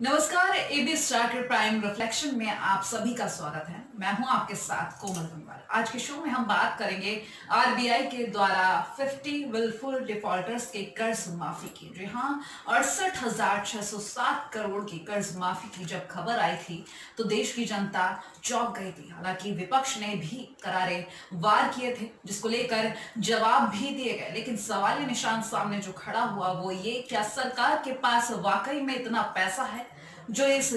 नमस्कार। AB star prime reflection में आप सभी का स्वागत है। मैं हूं आपके साथ कोमल गंगवार। आज के शो में हम बात करेंगे आरबीआई के द्वारा 50 विलफुल डिफॉल्टर्स के कर्ज माफी की। जी हाँ, 68,607 करोड़ की कर्ज माफी की जब खबर आई थी तो देश की जनता चौंक गई थी। हालांकि विपक्ष ने भी करारे वार किए थे, जिसको लेकर जवाब भी दिए गए, लेकिन सवालिया निशान सामने जो खड़ा हुआ वो ये, क्या सरकार के पास वाकई में इतना पैसा है जो इस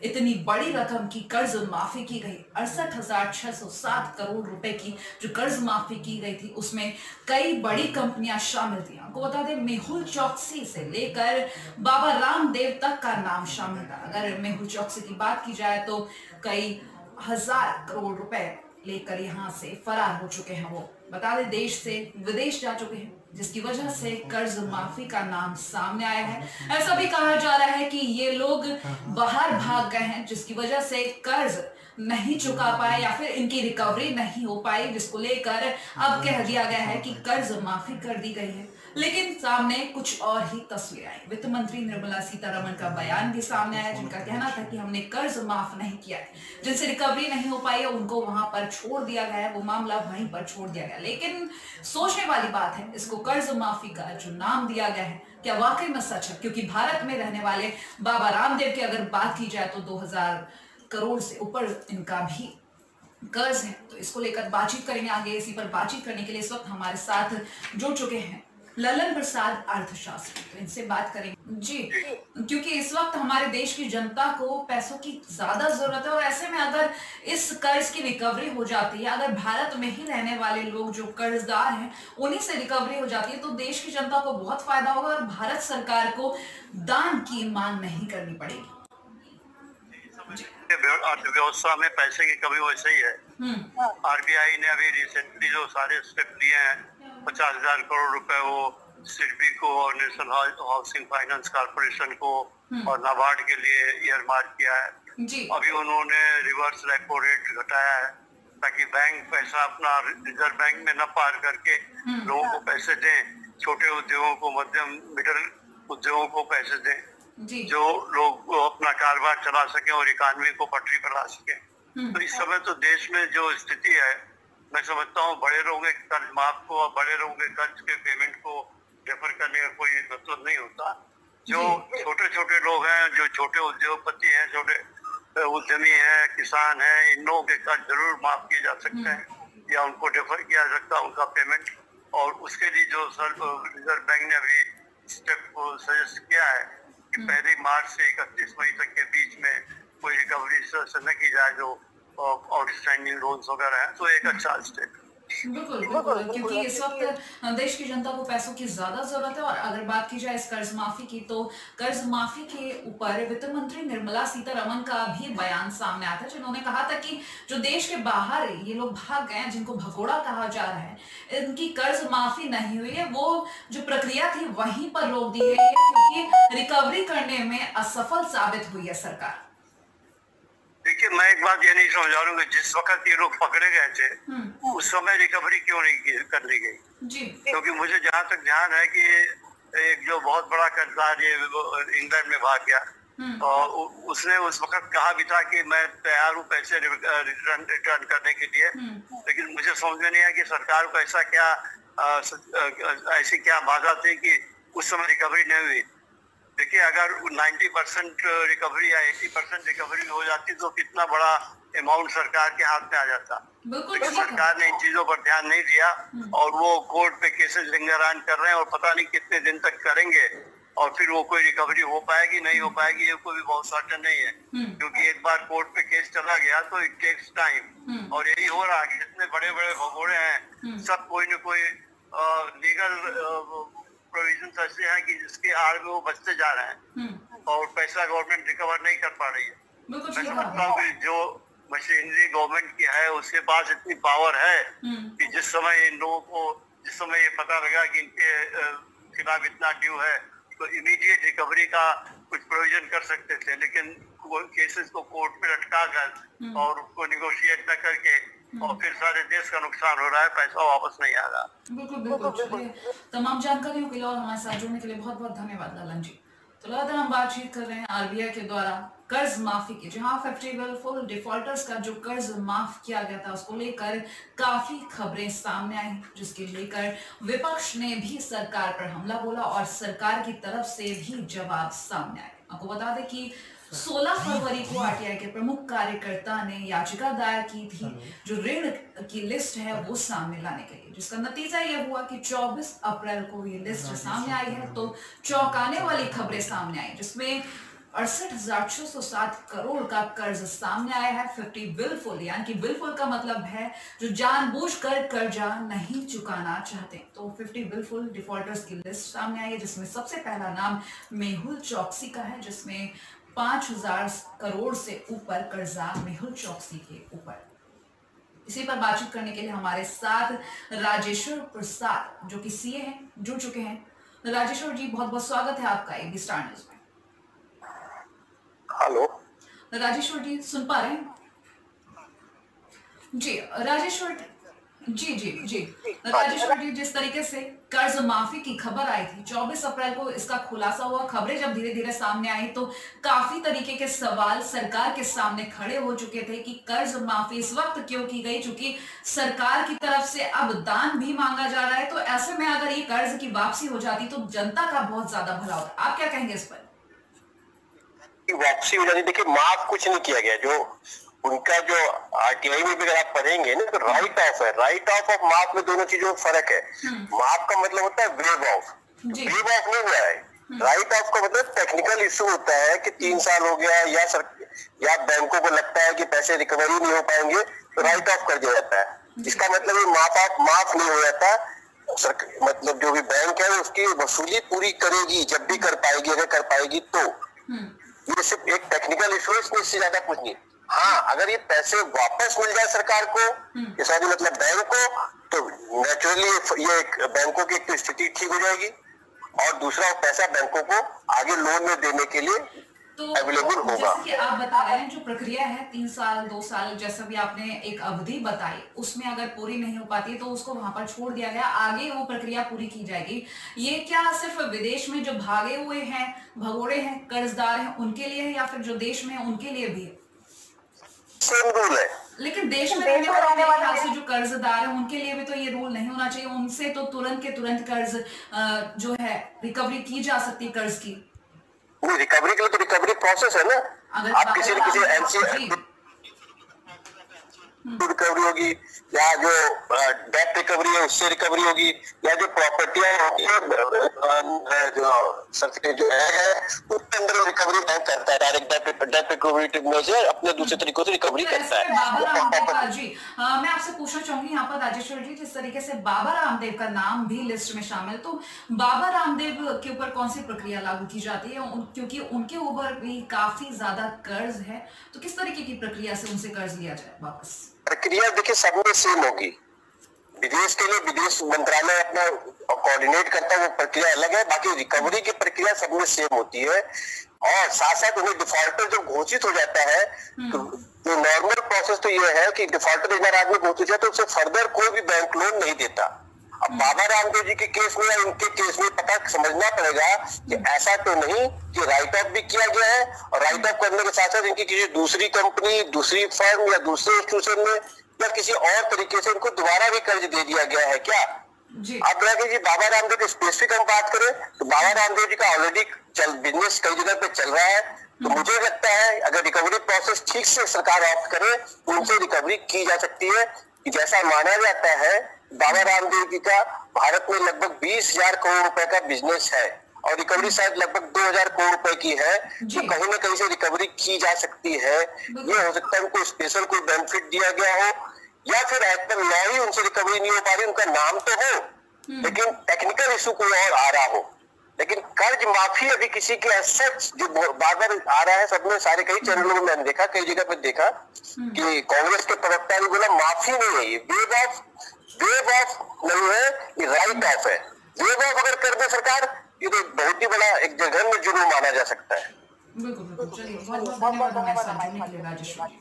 इतनी बड़ी रकम की कर्ज माफी की गई। 68,607 करोड़ रुपए की जो कर्ज माफी की गई थी उसमें कई बड़ी कंपनियां शामिल थी। आपको बता दें, मेहुल चौकसी से लेकर बाबा रामदेव तक का नाम शामिल था। अगर मेहुल चौकसी की बात की जाए तो कई हजार करोड़ रुपए लेकर यहां से फरार हो चुके हैं। वो बता दें, देश से विदेश जा चुके हैं, जिसकी वजह से कर्ज माफी का नाम सामने आया है। ऐसा भी कहा जा रहा है कि ये लोग बाहर भाग गए हैं, जिसकी वजह से कर्ज नहीं चुका पाए या फिर इनकी रिकवरी नहीं हो पाई, जिसको लेकर अब कह दिया गया है कि कर्ज माफी कर दी गई है। लेकिन सामने कुछ और ही तस्वीर आई। वित्त मंत्री निर्मला सीतारमण का बयान भी सामने आया, जिनका कहना था कि हमने कर्ज माफ नहीं किया है, जिनसे रिकवरी नहीं हो पाई है उनको वहां पर छोड़ दिया गया है, वो मामला वहीं पर छोड़ दिया गया। लेकिन सोचने वाली बात है, इसको कर्ज माफी का जो नाम दिया गया है क्या वाकई में सच है? क्योंकि भारत में रहने वाले बाबा रामदेव की अगर बात की जाए तो 2000 करोड़ से ऊपर इनका भी कर्ज है। तो इसको लेकर बातचीत करेंगे आगे। इसी पर बातचीत करने के लिए इस वक्त हमारे साथ जुड़ चुके हैं ललन प्रसाद, अर्थशास्त्री। तो इनसे बात करेंगे जी, क्योंकि इस वक्त हमारे देश की जनता को पैसों की ज्यादा जरूरत है और ऐसे में अगर इस कर्ज की रिकवरी हो जाती है, अगर भारत में ही रहने वाले लोग जो कर्जदार हैं उन्हीं से रिकवरी हो जाती है तो देश की जनता को बहुत फायदा होगा और भारत सरकार को दान की मांग नहीं करनी पड़ेगी। अर्थव्यवस्था में पैसे की कमी वैसे ही है। आरबीआई ने अभी रिसेंटली जो सारे स्टेप लिए हैं, 50,000 करोड़ रुपए वो सिडबी को और नेशनल हाउसिंग फाइनेंस कॉर्पोरेशन को और नाबार्ड के लिए ईयरमार्क किया है। अभी उन्होंने रिवर्स रेपो रेट घटाया है ताकि बैंक पैसा अपना रिजर्व बैंक में न पार करके लोगों को पैसे दें, छोटे उद्योगों को, मध्यम मिडिल उद्योगों को पैसे दें, जो लोग अपना कारोबार चला सके और इकानमी को पटरी पर ला सके। तो इस समय तो देश में जो स्थिति है, मैं समझता हूँ बड़े लोगों के कर्ज माफ को और बड़े लोगों के कर्ज के पेमेंट को रेफर करने का कोई मतलब नहीं होता। जो छोटे छोटे लोग हैं, जो छोटे उद्योगपति हैं, छोटे उद्यमी हैं, किसान हैं, इन लोगों के कर्ज जरूर माफ किए जा सकते हैं या उनको रेफर किया जा सकता है उनका पेमेंट। और उसके लिए जो रिजर्व बैंक ने अभी स्टेप सजेस्ट किया है कि 1 मार्च से 31 मई तक के बीच में कोई रिकवरी न की जाए जो आउटस्टैंडिंग लोन्स वगैरह हैं, तो एक अच्छा स्टेप। बिल्कुल बिल्कुल, क्योंकि इस वक्त देश की जनता को पैसों की ज्यादा जरूरत है। और अगर बात की जाए इस कर्ज माफी की तो कर्ज माफी के ऊपर वित्त मंत्री निर्मला सीतारमण का भी बयान सामने आया था, जिन्होंने कहा था कि जो देश के बाहर ये लोग भाग गए हैं, जिनको भगोड़ा कहा जा रहा है, इनकी कर्ज माफी नहीं हुई है। वो जो प्रक्रिया थी वहीं पर रोक दी गई है क्योंकि रिकवरी करने में असफल साबित हुई है सरकार। देखिए, मैं एक बात ये नहीं समझ रहा हूँ कि जिस वक्त ये लोग पकड़े गए थे उस समय रिकवरी क्यों नहीं कर ली गई? क्योंकि मुझे जहाँ तक ध्यान है कि एक जो बहुत बड़ा कर्जदार ये इंग्लैंड में भाग गया और उसने उस वक्त कहा भी था कि मैं तैयार हूँ पैसे रिटर्न करने के लिए, लेकिन मुझे समझ में नहीं आया कि सरकार को ऐसा क्या ऐसी क्या बाधा थी कि उस समय रिकवरी नहीं हुई। देखिए, अगर 90% रिकवरी या 80% रिकवरी हो जाती तो कितना बड़ा अमाउंट सरकार के हाथ में आ जाता। लेकिन सरकार ने इन चीजों पर ध्यान नहीं दिया और वो कोर्ट पे केसेस लिंगरान कर रहे हैं और पता नहीं कितने दिन तक करेंगे और फिर वो कोई रिकवरी हो पाएगी नहीं हो पाएगी ये कोई भी बहुत सर्टेन नहीं है, क्योंकि एक बार कोर्ट पे केस चला गया तो इट टेक्स टाइम। और यही हो रहा है, जितने बड़े बड़े भगोड़े हैं सब कोई न कोई लीगल प्रोविजन ऐसे हैं कि जिसके आड़ में वो बचते जा रहे हैं और पैसा गवर्नमेंट रिकवर नहीं कर पा रही है। मैं समझता हूँ कि जो मशीनरी गवर्नमेंट की है उसके पास इतनी पावर है कि जिस समय इन लोगों को, जिस समय ये पता लगा कि इनके खिलाफ इतना ड्यू है तो इमीडिएट रिकवरी का कुछ प्रोविजन कर सकते थे, लेकिन केसेस को कोर्ट में लटका कर और उसको निगोशिएट न करके और फिर सारे देश का नुकसान हो रहा है, पैसा वापस नहीं आ रहा। बिल्कुल बिल्कुल। तमाम जानकारियों के लिए और हमारे साथ जुड़ने के लिए बहुत बहुत धन्यवाद ललन जी। तो लगातार हम बातचीत कर रहे हैं आरबीआई के द्वारा कर्ज माफी की, जहां 50 बिलफुल डिफॉल्टर्स का जो कर्ज माफ किया गया था उसको लेकर काफी खबरें सामने आई, जिसके लेकर विपक्ष ने भी सरकार पर हमला बोला और सरकार की तरफ से भी जवाब सामने आए। आपको बता दें कि 16 फरवरी को आरटीआई के प्रमुख कार्यकर्ता ने याचिका दायर की थी जो ऋण की लिस्ट है वो सामने लाने के लिए, जिसका नतीजा यह हुआ कि 24 अप्रैल को ये लिस्ट सामने आई है। तो चौंकाने वाली खबरें सामने आई, जिसमें 68,607 करोड़ का कर्ज सामने आया है। 50 बिलफुल, यानी कि बिलफुल का मतलब है जो जानबूझकर कर्जा नहीं चुकाना चाहते। तो 50 बिलफुल डिफॉल्टर्स की लिस्ट सामने आई है, जिसमें सबसे पहला नाम मेहुल चौकसी का है, जिसमें 5,000 करोड़ से ऊपर कर्जा मेहुल चौकसी के ऊपर। इसी पर बातचीत करने के लिए हमारे साथ राजेश्वर प्रसाद जो कि सीए हैं जुड़ चुके हैं। राजेश्वर जी, बहुत बहुत स्वागत है आपका एबी स्टार न्यूज में। हेलो राजेश्वर जी, सुन पा रहे हैं? जी राजेश्वर जी जी जी राजेश्वर जी, जिस तरीके से कर्ज माफी की खबर आई थी 24 अप्रैल को इसका खुलासा हुआ, खबरें जब धीरे धीरे सामने आई तो काफी तरीके के सवाल सरकार के सामने खड़े हो चुके थे कि कर्ज माफी इस वक्त क्यों की गई, चूंकि सरकार की तरफ से अब दान भी मांगा जा रहा है। तो ऐसे में अगर ये कर्ज की वापसी हो जाती तो जनता का बहुत ज्यादा भला होता। आप क्या कहेंगे इस पर? वापसी हो जाती, देखिए माफ कुछ नहीं किया गया। जो उनका जो आरटीआई में भी अगर आप पढ़ेंगे ना तो राइट ऑफ है, राइट ऑफ और माफ में दोनों चीजों में फर्क है। माफ का मतलब होता है वेव ऑफ, वेव ऑफ नहीं हुआ है। राइट ऑफ का मतलब टेक्निकल इशू होता है कि 3 साल हो गया या बैंकों को लगता है कि पैसे रिकवरी नहीं हो पाएंगे तो राइट ऑफ कर दिया जाता है। इसका मतलब माफ नहीं हो जाता। मतलब जो भी बैंक है उसकी वसूली पूरी करेगी जब भी कर पाएगी, अगर कर पाएगी तो। ये सिर्फ एक टेक्निकल इशू है, इसमें इससे ज्यादा कुछ नहीं। हाँ, अगर ये पैसे वापस मिल जाए सरकार को, मतलब बैंक को, तो नेचुरली ये बैंकों की एक स्थिति ठीक हो जाएगी और दूसरा पैसा बैंकों को आगे लोन में देने के लिए अवेलेबल होगा। जैसे कि आप बता रहे हैं जो प्रक्रिया है 3 साल 2 साल जैसा भी आपने एक अवधि बताई, उसमें अगर पूरी नहीं हो पाती तो उसको वहां पर छोड़ दिया गया, आगे वो प्रक्रिया पूरी की जाएगी। ये क्या सिर्फ विदेश में जो भागे हुए हैं, भगोड़े हैं, कर्जदार हैं उनके लिए है या फिर जो देश में है उनके लिए भी है? सेम रूल है। लेकिन देश में रहने वाले से जो कर्जदार है उनके लिए भी तो ये रूल नहीं होना चाहिए? उनसे तो तुरंत के तुरंत कर्ज जो है रिकवरी की जा सकती है कर्ज की। रिकवरी के लिए तो रिकवरी प्रोसेस है ना। आप किसी न किसी एमसी रिकवरी होगी या जो डेट रिकवरी है उससे रिकवरी होगी, या जो प्रॉपर्टियां होगी जो सर्टिफिकेट जो है उसके अंदर रिकवरी बैंक करता है। डायरेक्ट डेट रिकवरी में से अपने दूसरे तरीकों से रिकवरी करता है। जी मैं आपसे पूछना चाहूंगी यहाँ पर राजेश्वर जी, जिस तरीके से बाबा रामदेव का नाम भी लिस्ट में शामिल, तो बाबा रामदेव के ऊपर कौन सी प्रक्रिया लागू की जाती है? क्योंकि उनके ऊपर भी काफी ज्यादा कर्ज है, तो किस तरीके की प्रक्रिया से उनसे कर्ज लिया जाए वापस? प्रक्रिया देखिए सब में सेम होगी। विदेश के लिए विदेश मंत्रालय अपना कोऑर्डिनेट करता है, वो प्रक्रिया अलग है। बाकी रिकवरी की प्रक्रिया सब में सेम होती है। और साथ साथ उन्हें डिफॉल्टर जब घोषित हो जाता है तो नॉर्मल प्रोसेस तो ये है कि डिफॉल्टर एक बार आदमी घोषित हो जाए तो उसे फर्दर कोई भी बैंक लोन नहीं देता। अब बाबा रामदेव जी के केस में या उनके केस में पता समझना पड़ेगा कि ऐसा तो नहीं कि राइट ऑफ भी किया गया है और राइट ऑफ करने के साथ साथ इनकी किसी दूसरी कंपनी, दूसरी फर्म या दूसरे इंस्टीट्यूशन में या किसी और तरीके से इनको दोबारा भी कर्ज दे दिया गया है क्या? अब जी बाबा रामदेव की स्पेसिफिक हम बात करें तो बाबा रामदेव जी का ऑलरेडी बिजनेस कई जगह पे चल रहा है। तो मुझे लगता है अगर रिकवरी प्रोसेस ठीक से सरकार ऑप्ट करे तो उनसे रिकवरी की जा सकती है। जैसा माना जाता है बाबा रामदेव जी का भारत में लगभग 20,000 करोड़ रुपए का बिजनेस है और रिकवरी शायद लगभग 2,000 करोड़ रुपए की है, जो कहीं ना कहीं से रिकवरी की जा सकती है। ये हो सकता है उनको स्पेशल कोई बेनिफिट दिया गया हो या फिर एज पर लॉ ही उनसे रिकवरी नहीं हो पा रही, उनका नाम तो हो लेकिन टेक्निकल इशू कोई और आ रहा हो। लेकिन कर्ज माफी अभी किसी के एसेट्स जो बार बार आ रहा है, सबने सारे कई चैनलों में मैंने देखा, कई जगह पे देखा कि कांग्रेस के प्रवक्ता ने बोला माफी नहीं है, ये वेव ऑफ नहीं है, ये राइट ऑफ है। वेव ऑफ अगर कर दे सरकार ये तो बहुत ही बड़ा एक जघन्य जुर्म माना जा सकता है। बिल्कुल बिल्कुल। चलिए बहुत बहुत धन्यवाद हमारे साथ जुड़ने के लिए राजेश्वर जी।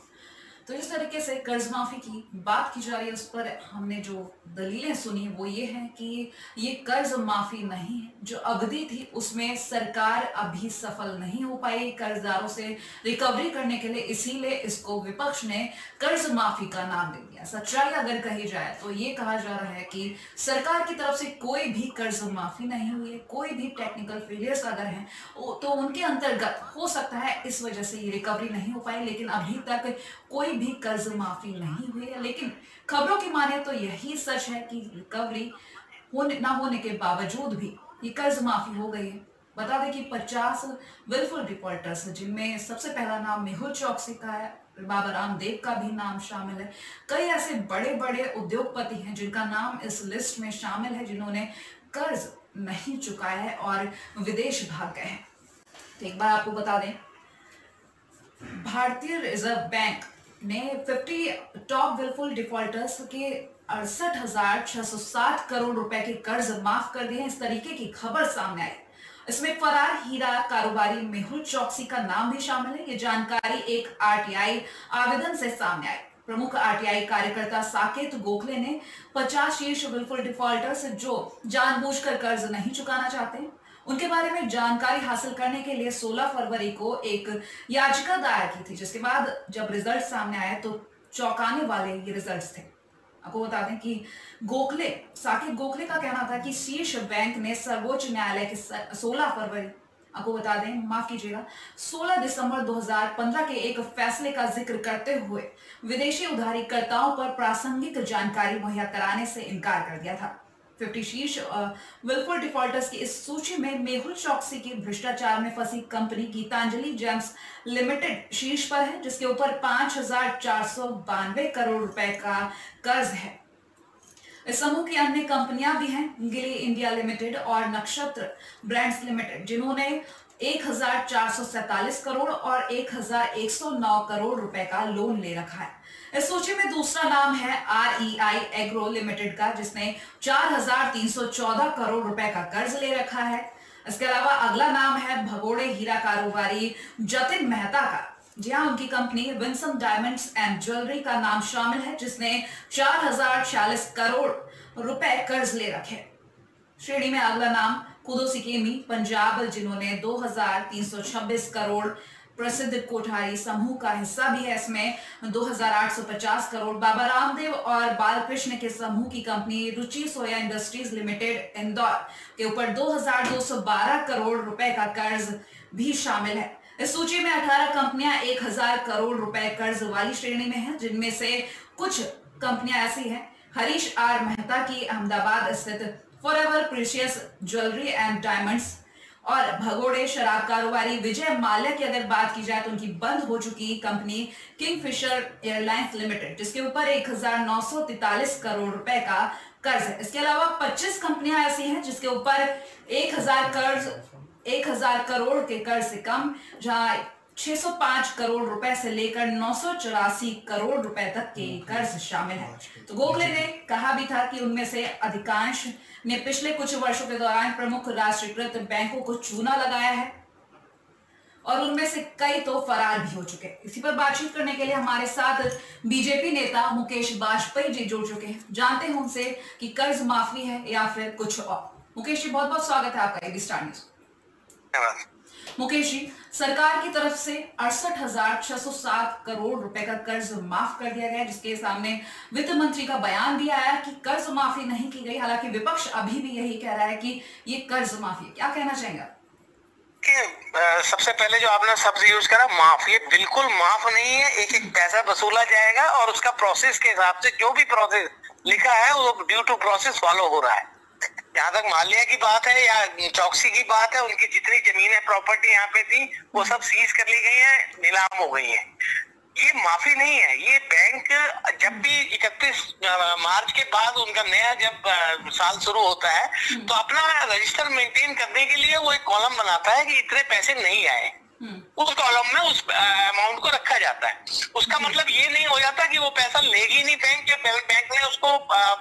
तो जिस तरीके से कर्ज माफी की बात की जा रही है, उस पर हमने जो दलीलें सुनी वो ये है कि ये कर्ज माफी नहीं है, जो अवधि थी उसमें सरकार अभी सफल नहीं हो पाई कर्जदारों से रिकवरी करने के लिए, इसीलिए इसको विपक्ष ने कर्ज माफी का नाम दे दिया। सच्चाई अगर कही जाए तो ये कहा जा रहा है कि सरकार की तरफ से कोई भी कर्ज माफी नहीं हुई है, कोई भी टेक्निकल फेलियर्स अगर हैं तो उनके अंतर्गत हो सकता है इस वजह से ये रिकवरी नहीं हो पाई, लेकिन अभी तक कोई भी कर्ज माफी नहीं हुई है। लेकिन खबरों की माने तो यही सच है कि रिकवरी ना होने के बावजूद भी ये कर्ज माफी हो गई है। बता दें कि 50 विलफुल डिफॉल्टर्स, जिनमें सबसे पहला नाम मेहुल चौकसी का है, बाबा रामदेव का भी नाम शामिल है। कई ऐसे बड़े बड़े उद्योगपति हैं जिनका नाम इस लिस्ट में शामिल है, जिन्होंने कर्ज नहीं चुकाया है और विदेश भाग गए हैं। तो एक बार आपको बता दें, भारतीय रिजर्व बैंक ने 50 टॉप विलफुल डिफॉल्टर्स के 68,660 करोड़ रुपए के कर्ज माफ कर दिए। इस तरीके की खबर सामने आई। इसमें फरार हीरा कारोबारी मेहुल चौकसी का नाम भी शामिल है। ये जानकारी एक आरटीआई आवेदन से सामने आई। प्रमुख आरटीआई कार्यकर्ता साकेत गोखले ने 50 शीर्ष विलफुल डिफॉल्टर्स जो जानबूझकर कर्ज नहीं चुकाना चाहते, उनके बारे में जानकारी हासिल करने के लिए 16 फरवरी को एक याचिका दायर की थी, जिसके बाद जब रिजल्ट सामने आए तो चौंकाने वाले ये रिजल्ट्स थे। आपको बता दें कि साकेत गोखले का कहना था कि शीर्ष बैंक ने सर्वोच्च न्यायालय के 16 फरवरी, आपको बता दें, माफ कीजिएगा, 16 दिसंबर 2015 के एक फैसले का जिक्र करते हुए विदेशी उधारीकर्ताओं पर प्रासंगिक जानकारी मुहैया कराने से इनकार कर दिया था। 50 शीर्ष विलफुल डिफॉल्टर्स की इस सूची में मेहुल चौकसी की भ्रष्टाचार में फंसी कंपनी गीतांजलि जेम्स लिमिटेड शीर्ष पर है, जिसके ऊपर 5,492 करोड़ रुपए का कर्ज है। इस समूह की अन्य कंपनियां भी हैं, गिली इंडिया लिमिटेड और नक्षत्र ब्रांड्स लिमिटेड, जिन्होंने 1,447 करोड़ और 1,109 करोड़ रुपए का लोन ले रखा है। इस सूची में दूसरा नाम है REI एग्रो लिमिटेड का, जिसने 4,314 करोड़ रुपए का कर्ज ले रखा है। इसके अलावा अगला नाम है भगोड़े हीरा कारोबारी जतिन मेहता का। जी हाँ, उनकी company Winsome diamonds and jewellery का नाम शामिल है, जिसने 4,046 करोड़ रुपए कर्ज ले रखे। श्रेणी में अगला नाम कुदो सिकेमी पंजाब, जिन्होंने 2,326 करोड़। प्रसिद्ध कोठारी समूह का हिस्सा भी है, इसमें 2,850 करोड़। बाबा रामदेव और बालकृष्ण के समूह की कंपनी रुचि सोया इंडस्ट्रीज लिमिटेड इंदौर के ऊपर 2,212 करोड़ रुपए का कर्ज भी शामिल है। इस सूची में 18 कंपनियां 1,000 करोड़ रुपए कर्ज वाली श्रेणी में हैं, जिनमें से कुछ कंपनियां ऐसी हैं, हरीश आर मेहता की अहमदाबाद स्थित forever precious jewellery and diamonds, और भगोड़े शराब कारोबारी विजय माल्या की अगर बात की जाए तो उनकी बंद हो चुकी कंपनी किंगफिशर एयरलाइंस लिमिटेड, जिसके ऊपर 1,943 करोड़ रुपए का कर्ज है। इसके अलावा 25 कंपनियां ऐसी हैं जिसके ऊपर 1,000 करोड़ के कर्ज से कम, जहां 605 करोड़ रुपए से लेकर 984 करोड़ रुपए तक के कर्ज शामिल है। तो गोखले ने कहा भी था कि उनमें से अधिकांश ने पिछले कुछ वर्षों के दौरान प्रमुख राष्ट्रीयकृत बैंकों को चूना लगाया है और उनमें से कई तो फरार भी हो चुके। इसी पर बातचीत करने के लिए हमारे साथ बीजेपी नेता मुकेश वाजपेयी जी जुड़ चुके हैं। जानते हैं उनसे कि कर्ज माफी है या फिर कुछ और। मुकेश जी, बहुत बहुत स्वागत है आपका AB star news. Mukesh ji, सरकार की तरफ से 68,607 करोड़ रुपए का कर्ज माफ कर दिया गया, जिसके सामने वित्त मंत्री का बयान भी आया कि कर्ज माफी नहीं की गई। हालांकि विपक्ष अभी भी यही कह रहा है कि ये कर्ज माफी है। क्या कहना चाहेंगे? सबसे पहले जो आपने शब्द यूज करा माफ, ये बिल्कुल माफ नहीं है। एक एक पैसा वसूला जाएगा और उसका प्रोसेस के हिसाब से जो भी प्रोसेस लिखा है वो ड्यू टू प्रोसेस फॉलो हो रहा है। जहाँ तक माल्या की बात है या चौकसी की बात है, उनकी जितनी जमीनें प्रॉपर्टी यहाँ पे थी वो सब सीज कर ली गई है, नीलाम हो गई है। ये माफी नहीं है। ये बैंक जब भी 31 मार्च के बाद उनका नया जब साल शुरू होता है तो अपना रजिस्टर मेंटेन करने के लिए वो एक कॉलम बनाता है कि इतने पैसे नहीं आए, उस कॉलम में उस अमाउंट को रखा जाता है। उसका मतलब ये नहीं हो जाता कि वो पैसा लेगी नहीं बैंक, बैंक ने उसको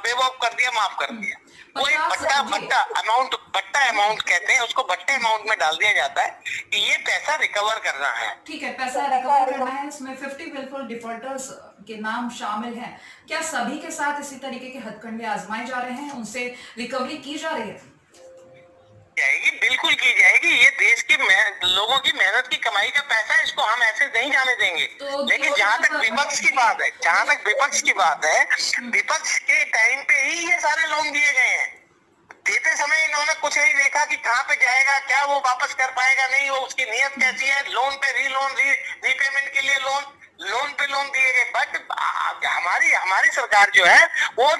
वेव ऑफ कर दिया, माफ कर दिया। वो एक बट्टा अमाउंट कहते हैं उसको, बट्टे अमाउंट में डाल दिया जाता है कि ये पैसा रिकवर करना है। ठीक है, पैसा रिकवर करना है। इसमें 50 विलफुल डिफॉल्टर्स के नाम शामिल हैं। क्या सभी के साथ इसी तरीके के हथकंडे आजमाए जा रहे हैं, उनसे रिकवरी की जा रही है? जाएगी, बिल्कुल की जाएगी। ये देश के लोगों की मेहनत की कमाई का पैसा है, इसको हम ऐसे नहीं जाने देंगे। लेकिन जहाँ तक विपक्ष की बात है, विपक्ष के टाइम पे ही ये सारे लोन दिए गए हैं। देते समय इन्होंने कुछ नहीं देखा कि कहाँ पे जाएगा, क्या वो वापस कर पाएगा नहीं, वो उसकी नीयत कैसी है। लोन पे रीपेमेंट के लिए लोन पे लोन दिए गए। बट हमारी सरकार जो है वो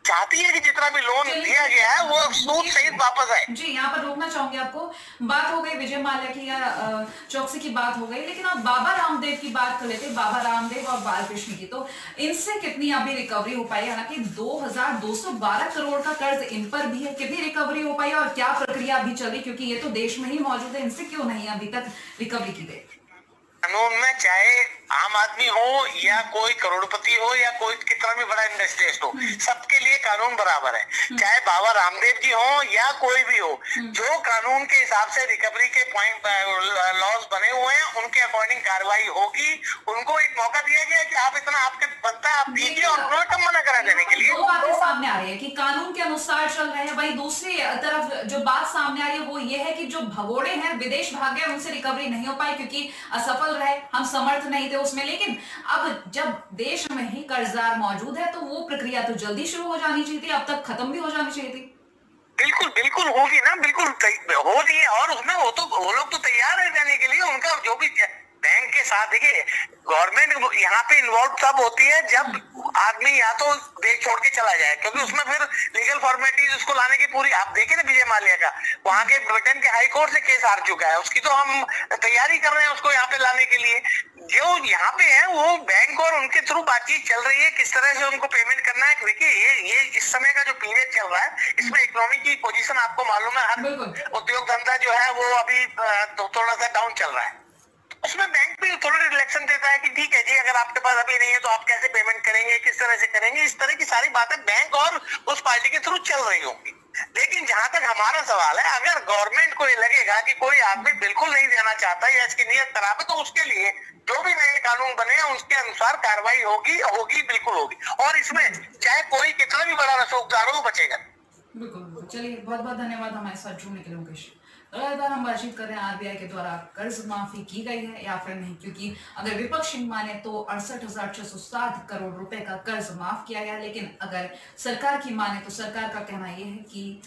चाहती है कि जितना भी लोन दिया गया है वो सूद सहित वापस आए। जी, यहाँ पर रोकना चाहूंगी आपको। बात हो गई विजय माल्या की या चौकसी की बात हो गई, लेकिन आप बाबा रामदेव की बात कर लेते। बाबा रामदेव और बालकृष्ण की, तो इनसे कितनी अभी रिकवरी हो पाई? हालांकि 2212 करोड़ का कर्ज इन पर भी है, कितनी रिकवरी हो पाई और क्या प्रक्रिया अभी चल रही, क्योंकि ये तो देश में ही मौजूद है, इनसे क्यों नहीं अभी तक रिकवरी की गई? कानून में चाहे आम आदमी हो या कोई करोड़पति हो या कोई कितना भी बड़ा इंडस्ट्रियलिस्ट हो, सबके लिए कानून बराबर है। चाहे बाबा रामदेव जी हो या कोई भी हो, जो कानून के हिसाब से रिकवरी के पॉइंट लॉज बने हुए हैं उनके अकॉर्डिंग कार्रवाई होगी। उनको एक मौका दिया गया कि आप इतना आपके बनता है आप दीजिए, और उन्होंने कब मना करा देने के लिए। दो बातें सामने आ रही है कि कानून के अनुसार चल रहे हैं, वही दूसरी तरफ जो बात सामने आ रही है वो ये है कि जो भगोड़े हैं विदेश भाग गए, उनसे रिकवरी नहीं हो पाई क्योंकि असफल रहे, हम समर्थ नहीं थे उसमें। लेकिन अब जब देश में ही कर्जदार मौजूद है तो वो प्रक्रिया तो जल्दी शुरू हो जानी चाहिए थी, अब तक खत्म भी हो जानी चाहिए थी। बिल्कुल होगी ना, बिल्कुल हो रही है। और उसमें वो लोग तो तैयार है जाने के लिए। उनका जो भी बैंक के साथ, देखिए गवर्नमेंट यहाँ पे इन्वॉल्व तब होती है जब आदमी या तो देश छोड़ के चला जाए, क्योंकि उसमें फिर लीगल फॉर्मेलिटीज उसको लाने की पूरी, आप देखें ना विजय माल्या का, वहां के ब्रिटेन के हाई कोर्ट से केस हार चुका है, उसकी तो हम तैयारी कर रहे हैं उसको यहाँ पे लाने के लिए। जो यहाँ पे है वो बैंक और उनके थ्रू बातचीत चल रही है किस तरह से उनको पेमेंट करना है। देखिए ये इस समय का जो पीरियड चल रहा है, इसमें इकोनॉमी की पोजीशन आपको मालूम है, हर उद्योग धंधा जो है वो अभी थोड़ा सा डाउन चल रहा है। उसमें बैंक भी थोड़ा रिलैक्सेशन देता है कि ठीक है जी, अगर आपके पास अभी नहीं है तो आप कैसे पेमेंट करेंगे, किस तरह से करेंगे, इस तरह की सारी बातें बैंक और उस पार्टी के थ्रू चल रही होंगी। लेकिन जहां तक हमारा सवाल है, अगर गवर्नमेंट को ये लगेगा कि कोई आदमी बिल्कुल नहीं देना चाहता या इसकी नीयत खराब है, तो उसके लिए जो भी नए कानून बने हैं उसके अनुसार कार्रवाई होगी, बिल्कुल होगी। और इसमें चाहे कोई कितना भी बड़ा रसूखदार हो, वो बचेगा। बिल्कुल। चलिए, बहुत बहुत धन्यवाद हमारे साथ जुड़ने के लिए मुकेश। लगातार हम बातचीत कर रहे हैं आरबीआई के द्वारा कर्ज माफी की गई है या फिर नहीं, क्योंकि अगर विपक्ष माने तो 68,660 करोड़ रुपए का कर्ज माफ किया गया, लेकिन अगर सरकार की माने तो सरकार का कहना यह है कि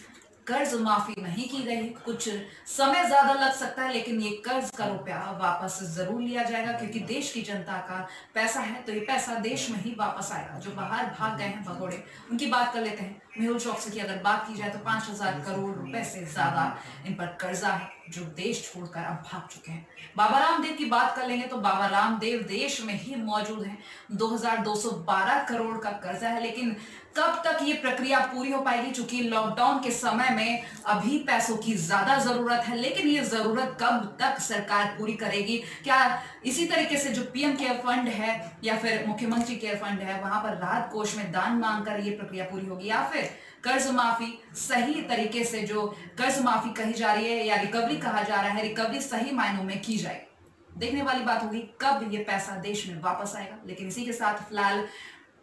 कर्ज माफी नहीं की गई। कुछ समय ज्यादा लग सकता है, लेकिन ये कर्ज का रुपया वापस जरूर लिया जाएगा, क्योंकि देश की जनता का पैसा है तो ये पैसा देश में ही वापस आएगा। जो बाहर भाग गए हैं भगोड़े, उनकी बात कर लेते हैं। मेहुल चौकसी की अगर बात की जाए तो 5,000 करोड़ रुपए से ज्यादा इन पर कर्जा है, जो देश छोड़कर अब भाग चुके हैं। बाबा रामदेव की बात कर लेंगे तो बाबा रामदेव देश में ही मौजूद हैं। 2212 करोड़ का कर्जा है, लेकिन कब तक ये प्रक्रिया पूरी हो पाएगी? चूंकि लॉकडाउन के समय में अभी पैसों की ज्यादा जरूरत है, लेकिन ये जरूरत कब तक सरकार पूरी करेगी? क्या इसी तरीके से जो पीएम केयर फंड है या फिर मुख्यमंत्री केयर फंड है, वहां पर राहत कोष में दान मांगकर ये प्रक्रिया पूरी होगी, या फिर कर्ज माफी सही तरीके से, जो कर्ज माफी कही जा रही है या रिकवरी कहा जा रहा है, रिकवरी सही मायनों में की जाएगी? देखने वाली बात होगी कब ये पैसा देश में वापस आएगा। लेकिन इसी के साथ फिलहाल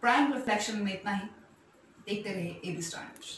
प्राइम रिफ्लेक्शन में इतना ही। देखते रहिए एबी स्टार न्यूज़।